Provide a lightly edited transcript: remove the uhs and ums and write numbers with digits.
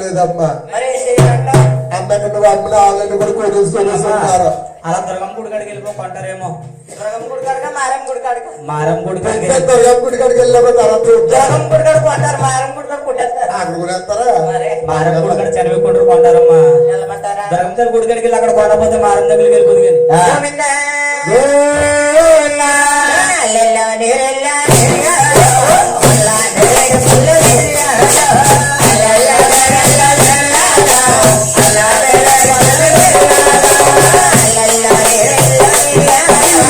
లేదమ్మా అమ్మని నువ్వు అమ్మని వాళ్ళని కూడా కొడుకుంటారు. అలా దుర్గం గుడి కాడికి వెళ్ళిపోకుంటారేమో. దుర్గం గుడి కాడక మారం గుడి కాడక మారం గుడి దుర్గం గుడి కాడికి వెళ్ళినప్పుడు తర్వాత దుర్గం గుడి కాడ కొంటారు, మారం గుడి కాడ కొట్టేస్తారు. అక్కడ కూడా వేస్తారా? మారం గుడి కాడ చనిపోకుంటారు కొంటారమ్మా. దుర్గం తల్లి గుడి కాడికి వెళ్ళి అక్కడ కొనకపోతే మారం దగ్గరికి వెళ్ళిపోతుంది. గోవిందా